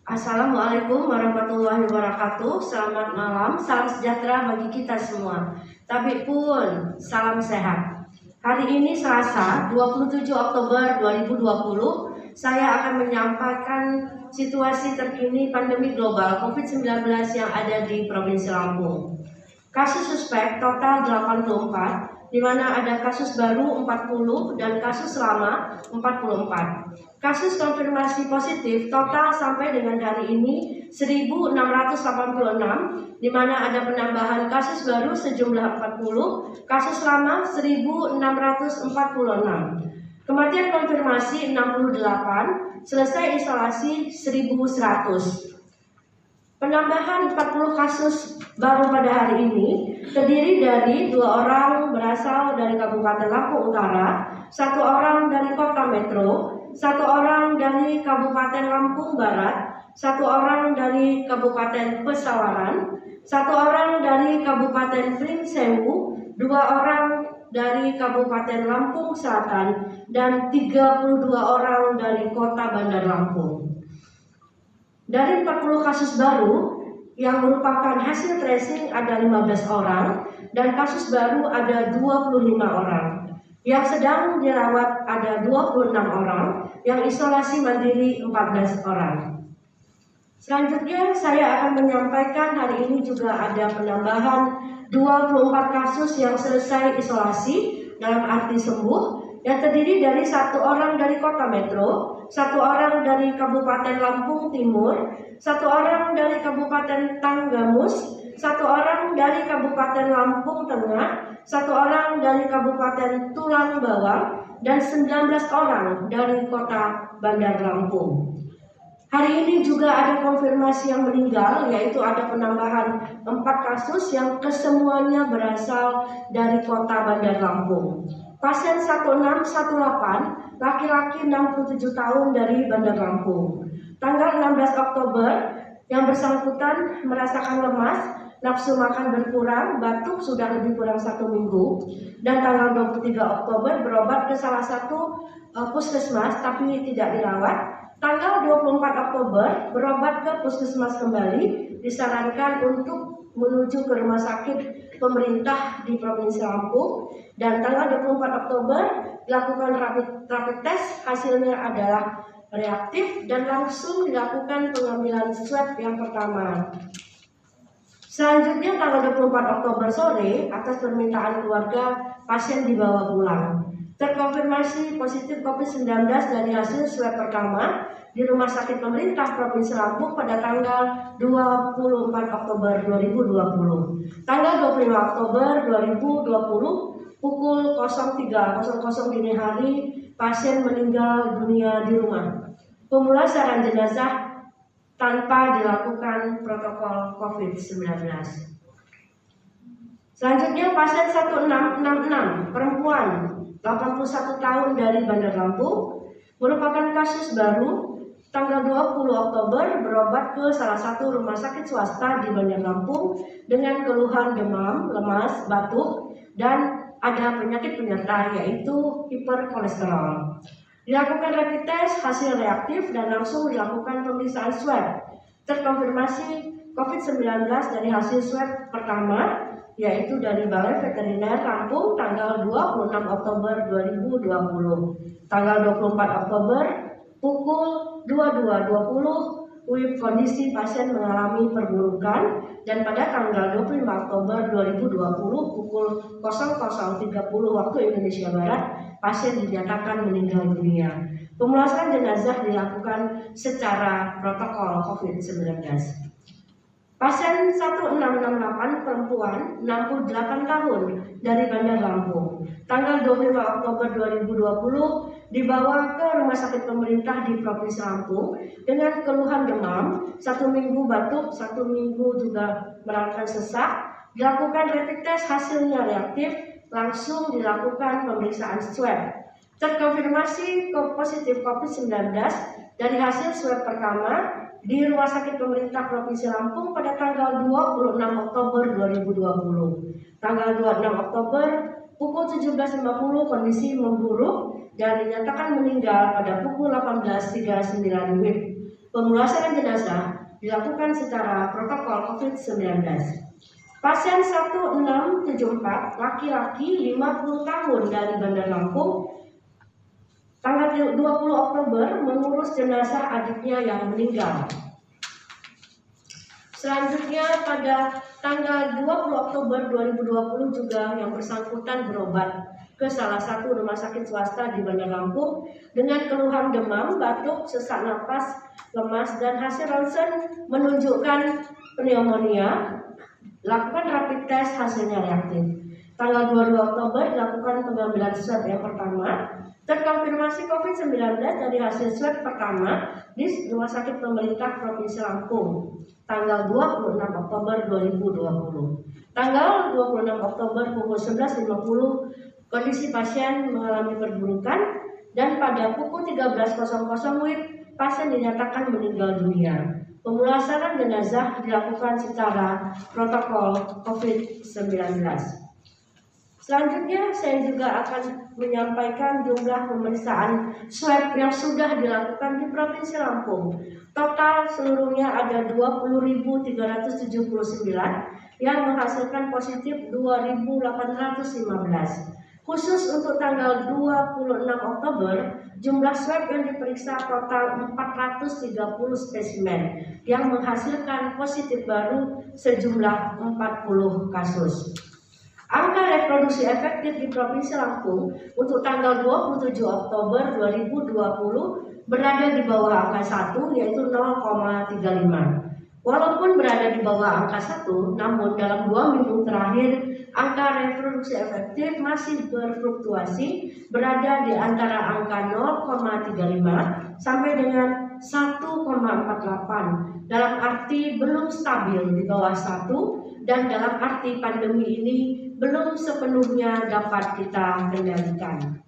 Assalamualaikum warahmatullahi wabarakatuh. Selamat malam, salam sejahtera bagi kita semua. Tapi pun salam sehat. Hari ini Selasa 27 Oktober 2020, saya akan menyampaikan situasi terkini pandemi global COVID-19 yang ada di Provinsi Lampung. Kasus suspek total 84, di mana ada kasus baru 40 dan kasus lama 44. Kasus konfirmasi positif total sampai dengan hari ini 1.686, di mana ada penambahan kasus baru sejumlah 40, kasus lama 1.646. Kematian konfirmasi 68, selesai isolasi 1.100. Penambahan 40 kasus baru pada hari ini terdiri dari 2 orang berasal dari Kabupaten Lampung Utara, 1 orang dari Kota Metro, 1 orang dari Kabupaten Lampung Barat, 1 orang dari Kabupaten Pesawaran, 1 orang dari Kabupaten Pringsewu, 2 orang dari Kabupaten Lampung Selatan, dan 32 orang dari Kota Bandar Lampung. Dari 40 kasus baru yang merupakan hasil tracing ada 15 orang dan kasus baru ada 25 orang. Yang sedang dirawat ada 26 orang, yang isolasi mandiri 14 orang. Selanjutnya saya akan menyampaikan hari ini juga ada penambahan 24 kasus yang selesai isolasi dalam arti sembuh, yang terdiri dari 1 orang dari Kota Metro, 1 orang dari Kabupaten Lampung Timur, 1 orang dari Kabupaten Tanggamus, 1 orang dari Kabupaten Lampung Tengah, 1 orang dari Kabupaten Tulang Bawang, dan 19 orang dari Kota Bandar Lampung. Hari ini juga ada konfirmasi yang meninggal, yaitu ada penambahan 4 kasus yang kesemuanya berasal dari Kota Bandar Lampung. Pasien 1618, laki-laki 67 tahun dari Bandar Lampung. Tanggal 16 Oktober, yang bersangkutan merasakan lemas, nafsu makan berkurang, batuk sudah lebih kurang 1 minggu. Dan tanggal 23 Oktober berobat ke salah satu puskesmas tapi tidak dirawat. Tanggal 24 Oktober berobat ke puskesmas kembali, disarankan untuk menuju ke rumah sakit pemerintah di Provinsi Lampung. Dan tanggal 24 Oktober dilakukan rapid test, hasilnya adalah reaktif dan langsung dilakukan pengambilan swab yang pertama. Selanjutnya tanggal 24 Oktober sore, atas permintaan keluarga, pasien dibawa pulang. Terkonfirmasi positif COVID-19 dari hasil swab pertama di Rumah Sakit Pemerintah Provinsi Lampung pada tanggal 24 Oktober 2020. Tanggal 25 Oktober 2020 pukul 03.00 dini hari, pasien meninggal dunia di rumah. Pemulasaran jenazah tanpa dilakukan protokol COVID-19. Selanjutnya pasien 1666, perempuan 81 tahun dari Bandar Lampung, merupakan kasus baru. Tanggal 20 Oktober berobat ke salah satu rumah sakit swasta di Bandar Lampung dengan keluhan demam, lemas, batuk, dan ada penyakit penyerta yaitu hiperkolesterol. Dilakukan rapid test, hasil reaktif dan langsung dilakukan pemeriksaan swab. Terkonfirmasi COVID-19 dari hasil swab pertama, yaitu dari Balai Veteriner Lampung tanggal 26 Oktober 2020. Tanggal 24 Oktober pukul 22.20, kondisi pasien mengalami perburukan, dan pada tanggal 25 Oktober 2020 pukul 00.30 waktu Indonesia Barat, pasien dinyatakan meninggal dunia. Pemulasaran jenazah dilakukan secara protokol COVID-19. Pasien 1668, perempuan 68 tahun dari Bandar Lampung. Tanggal 25 Oktober 2020 dibawa ke rumah sakit pemerintah di Provinsi Lampung dengan keluhan demam, 1 minggu batuk, 1 minggu juga merasakan sesak. Dilakukan rapid test, hasilnya reaktif, langsung dilakukan pemeriksaan swab. Terkonfirmasi positif COVID-19 dari hasil swab pertama di Rumah Sakit Pemerintah Provinsi Lampung pada tanggal 26 Oktober 2020. Tanggal 26 Oktober pukul 17.50 kondisi memburuk dan dinyatakan meninggal pada pukul 18.39 WIB. Pemulasaran jenazah dilakukan secara protokol COVID-19. Pasien 1674 laki-laki 50 tahun dari Bandar Lampung tanggal 20 Oktober mengurus jenazah adiknya yang meninggal. Selanjutnya pada tanggal 20 Oktober 2020 juga yang bersangkutan berobat ke salah satu rumah sakit swasta di Bandar Lampung dengan keluhan demam, batuk, sesak napas, lemas, dan hasil ronsen menunjukkan pneumonia. Lakukan rapid test, hasilnya reaktif. Tanggal 22 Oktober dilakukan pengambilan swab yang pertama, terkonfirmasi COVID-19 dari hasil swab pertama di Rumah Sakit Pemerintah Provinsi Lampung tanggal 26 Oktober 2020. Tanggal 26 Oktober pukul 11.50 kondisi pasien mengalami perburukan dan pada pukul 13.00 WIB pasien dinyatakan meninggal dunia. Pemulasaran jenazah dilakukan secara protokol COVID-19. Selanjutnya saya juga akan menyampaikan jumlah pemeriksaan swab yang sudah dilakukan di Provinsi Lampung. Total seluruhnya ada 20.379 yang menghasilkan positif 2.815. Khusus untuk tanggal 26 Oktober, jumlah swab yang diperiksa total 430 spesimen yang menghasilkan positif baru sejumlah 40 kasus. Angka reproduksi efektif di Provinsi Lampung untuk tanggal 27 Oktober 2020 berada di bawah angka 1 yaitu 0,35. Walaupun berada di bawah angka 1, namun dalam 2 minggu terakhir angka reproduksi efektif masih berfluktuasi berada di antara angka 0,35 sampai dengan 1,48. Dalam arti belum stabil di bawah 1 dan dalam arti pandemi ini belum sepenuhnya dapat kita kendalikan.